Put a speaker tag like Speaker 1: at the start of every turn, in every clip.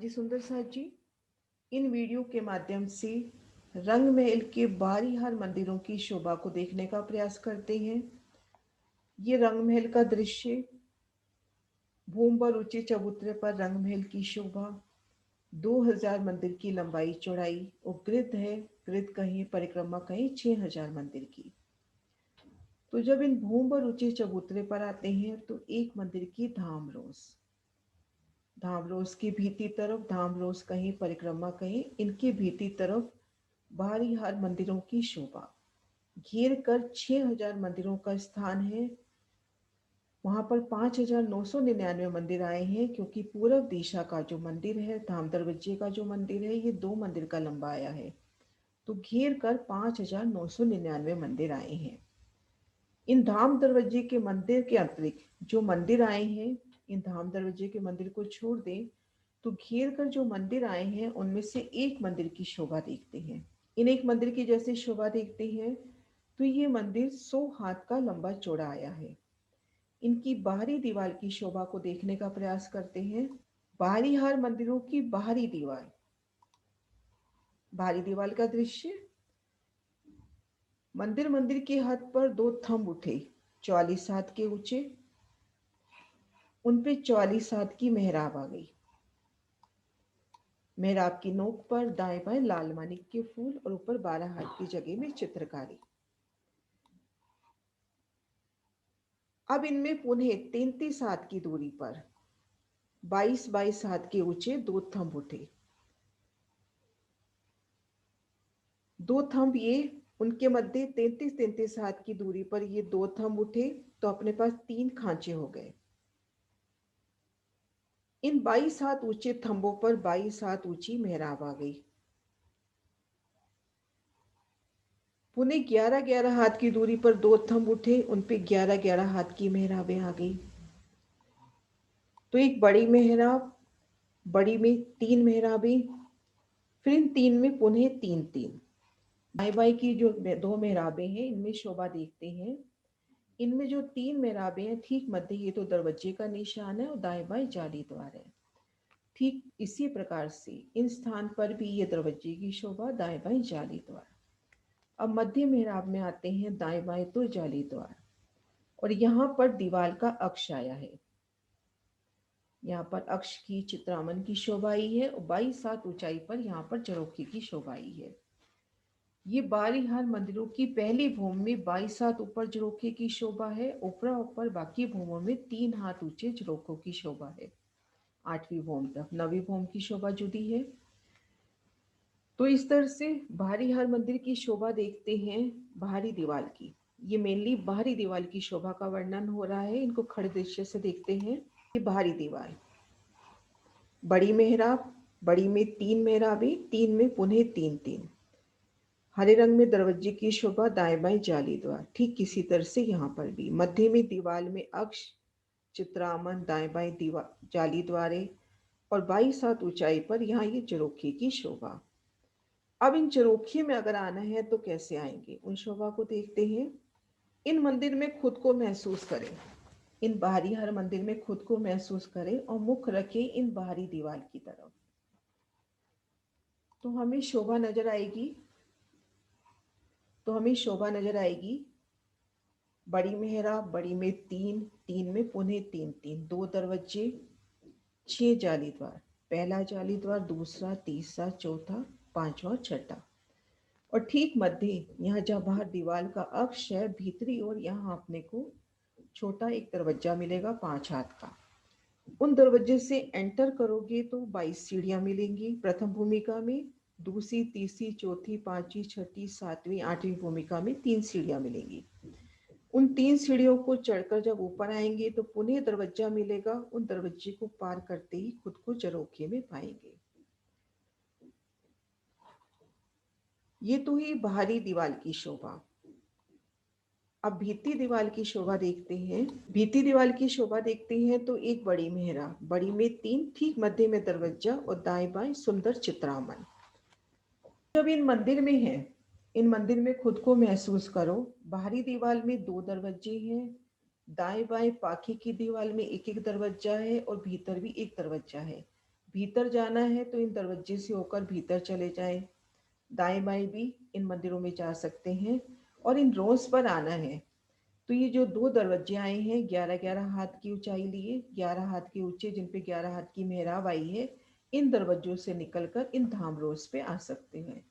Speaker 1: जी सुंदर साथ जी, इन वीडियो के माध्यम से रंग महल के बारीहार मंदिरों की शोभा को देखने का प्रयास करते हैं। ये रंग महल का दृश्य, भूम पर ऊंचे चबूतरे पर रंग महल की शोभा, 2000 मंदिर की लंबाई चौड़ाई और गिरद है, गिरद कहीं परिक्रमा कहीं 6000 मंदिर की। तो जब इन भूम पर ऊंचे चबूतरे पर आते हैं तो एक मंदिर की धाम रोज की भीती तरफ, धाम रोज कहीं परिक्रमा कहीं, इनके भीती तरफ बाहरी हर मंदिरों की शोभा घेर कर 6000 मंदिरों का स्थान है। वहां पर 5999 मंदिर आए हैं, क्योंकि पूर्व दिशा का जो मंदिर है, धाम दरवाजे का जो मंदिर है, ये 2 मंदिर का लंबा आया है। तो घेर कर 5999 मंदिर आए हैं। इन धाम दरवाजे के मंदिर के अतिरिक्त जो मंदिर आए हैं, इन धाम दरवाजे के मंदिर को छोड़ दें तो घेर कर जो मंदिर आए हैं उनमें से एक मंदिर की शोभा देखते हैं। इन एक मंदिर की जैसे शोभा देखते हैं तो ये मंदिर 100 हाथ का लंबा चौड़ा आया है। इनकी बाहरी दीवार की शोभा को देखने का प्रयास करते हैं। बाहरी हार मंदिरों की बाहरी दीवार का दृश्य, मंदिर मंदिर के हद पर 2 थंब उठे, 44 हाथ के ऊंचे, उन पे 44 हाथ की मेहराब आ गई। मेहराब की नोक पर दाएं बाएं लाल मानिक के फूल और ऊपर 12 हाथ की जगह में चित्रकारी। अब इनमें पुनः 33 हाथ की दूरी पर 22 हाथ के ऊंचे 2 थंब उठे। 2 थंब ये, उनके मध्य 33 हाथ की दूरी पर ये 2 थंब उठे, तो अपने पास 3 खांचे हो गए। इन 22 हाथ ऊंचे थंबों पर 22 हाथ ऊंची मेहराब आ गई। पुनः 11 हाथ की दूरी पर 2 थंब उठे, उन पे 11 हाथ की मेहराबें आ गई। तो एक बड़ी मेहराब, बड़ी में 3 मेहराबें, फिर इन 3 में पुनः 3 3। बाई बाई की जो 2 मेहराबें हैं, इनमें शोभा देखते हैं। इनमें जो 3 मेहराबें हैं, ठीक मध्य ये तो दरवाजे का निशान है और दाएं बाएं जाली द्वार है। ठीक इसी प्रकार से इन स्थान पर भी ये दरवाजे की शोभा, दाएं बाएं जाली द्वार। अब मध्य मेहराब में आते हैं, दाएं बाएं तो जाली द्वार, और यहाँ पर दीवार का अक्ष आया है। यहाँ पर अक्ष की चित्रामन की शोभा आई है और 22 हाथ ऊंचाई पर यहाँ पर चरोखी की शोभा आई है। ये बारीहार मंदिरों की पहली भूमि में 22 हाथ ऊपर झरोखे की शोभा है। ऊपरा ऊपर बाकी भूमों में 3 हाथ ऊंचे झरोखों की शोभा है। 8वीं भूमि तक, 9वीं भूमि की शोभा जुदी है। तो इस तरह से बारीहार मंदिर की शोभा देखते हैं। बाहरी दीवार की, ये मेनली बाहरी दीवार की शोभा का वर्णन हो रहा है। इनको खड़े दृश्य से देखते हैं। ये बाहरी दीवार, बड़ी मेहराब, बड़ी में 3 मेहराबें, 3 में पुनः 3 3। हरे रंग में दरवाजे की शोभा, दाएं बाएं जाली द्वार। ठीक किसी तरह से यहाँ पर भी मध्य में दीवार में अक्ष चित्रामन, दाएं बाएं दीवार जाली द्वारे, और 22 हाथ ऊंचाई पर यहाँ ये चरोखी की शोभा। अब इन चरोखी में अगर आना है तो कैसे आएंगे, उन शोभा को देखते हैं। इन मंदिर में खुद को महसूस करें, इन बाहरी हर मंदिर में खुद को महसूस करें और मुख रखें इन बाहरी दीवार की तरफ, तो हमें शोभा नजर आएगी। बड़ी मेहराब, बड़ी में 3 3 में पुनः 3 3, 2 दरवाजे, 6 जाली द्वार, पहला जाली द्वार, दूसरा, तीसरा, चौथा, पांचवा, छठा, और ठीक मध्य यहाँ जहाँ बाहर दीवार का अक्ष है, भीतरी ओर यहाँ अपने को छोटा एक दरवाजा मिलेगा 5 हाथ का। उन दरवाजे से एंटर करोगे तो 22 सीढ़ियां मिलेंगी प्रथम भूमिका में, दूसरी, तीसरी, चौथी, पांचवी, छठी, सातवीं, 8वीं भूमिका में 3 सीढ़ियां मिलेंगी। उन 3 सीढ़ियों को चढ़कर जब ऊपर आएंगे तो पुनः दरवाजा मिलेगा। उन दरवाजे को पार करते ही खुद को झरोखे में पाएंगे। ये तो ही बाहरी दीवार की शोभा। अब भीती दीवार की शोभा देखते हैं। भीती दीवार की शोभा देखते हैं तो एक बड़ी मेहराब, बड़ी में 3, ठीक मध्य में दरवाजा और दाएं बाएं सुंदर चित्रामन। जब इन मंदिर में है, इन मंदिर में खुद को महसूस करो। बाहरी दीवार में 2 दरवाजे हैं, दाएं बाएं पाखी की दीवार में एक एक दरवाजा है और भीतर भी एक दरवाजा है। भीतर जाना है तो इन दरवाजे से होकर भीतर चले जाएं। दाएं बाएं भी इन मंदिरों में जा सकते हैं। और इन रोज पर आना है तो ये जो दो दरवाजे आए हैं 11-11 हाथ की ऊंचाई लिए, 11 हाथ के ऊंचे, जिन पे 11 हाथ की मेहराब आई है, इन दरवाजों से निकलकर इन धाम रोज पे आ सकते हैं।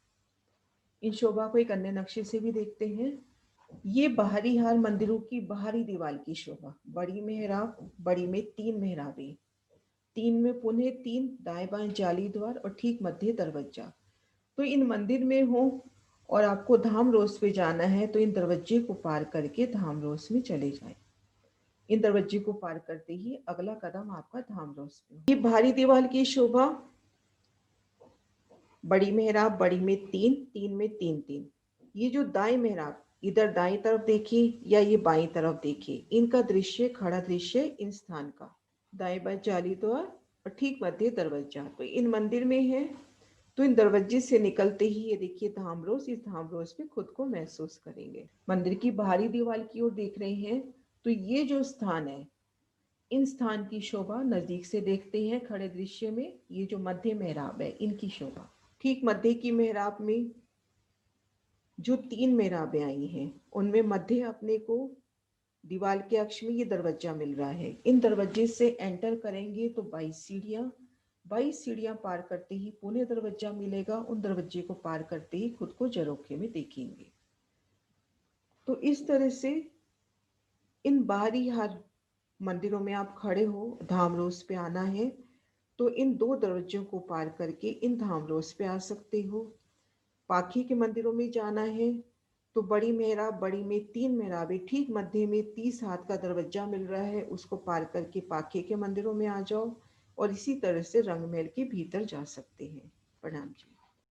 Speaker 1: इन शोभा को एक अन्य नक्शे से भी देखते हैं। ये बाहरी हार मंदिरों की बाहरी दीवार की शोभा। बड़ी मेहराब, बड़ी में 3 मेहराबें, 3 में पुनः 3 दाएं बाएं जाली द्वार और ठीक मध्य दरवाजा। तो इन मंदिर में हो और आपको धाम रोज पे जाना है तो इन दरवाजे को पार करके धाम रोज में चले जाएं। इन दरवाजे को पार करते ही अगला कदम आपका धाम रोज पे। ये भारी दीवार की शोभा। बड़ी मेहराब, बड़ी में 3, 3 में 3 3। ये जो दाएं मेहराब, इधर दाएं तरफ देखिए या ये बाईं तरफ देखिए, इनका दृश्य, खड़ा दृश्य इन स्थान का। दाएं बाएं जाली द्वार और ठीक मध्य दरवाजा। तो इन मंदिर में है तो इन दरवाजे से निकलते ही ये देखिए धामरोस, इस धामरोस में खुद को महसूस करेंगे। मंदिर की बाहरी दीवार की ओर देख रहे हैं तो ये जो स्थान है, इन स्थान की शोभा नजदीक से देखते हैं खड़े दृश्य में। ये जो मध्य मेहराब है इनकी शोभा। ठीक मध्य की मेहराब में जो 3 मेहराबें आई हैं उनमें मध्य अपने को दीवार के अक्ष में ये दरवाजा मिल रहा है। इन दरवाजे से एंटर करेंगे तो 22 सीढ़ियां पार करते ही पुणे दरवाजा मिलेगा। उन दरवाजे को पार करते ही खुद को जरोखे में देखेंगे। तो इस तरह से इन बाहरी हर मंदिरों में आप खड़े हो, धाम रोज पे आना है तो इन 2 दरवाजों को पार करके इन धाम रोज पे आ सकते हो। पाखी के मंदिरों में जाना है तो बड़ी मेहराब, बड़ी में 3 मेहराबें, ठीक मध्य में 30 हाथ का दरवाजा मिल रहा है, उसको पार करके पाखे के मंदिरों में आ जाओ और इसी तरह से रंगमहल के भीतर जा सकते हैं। प्रणाम जी।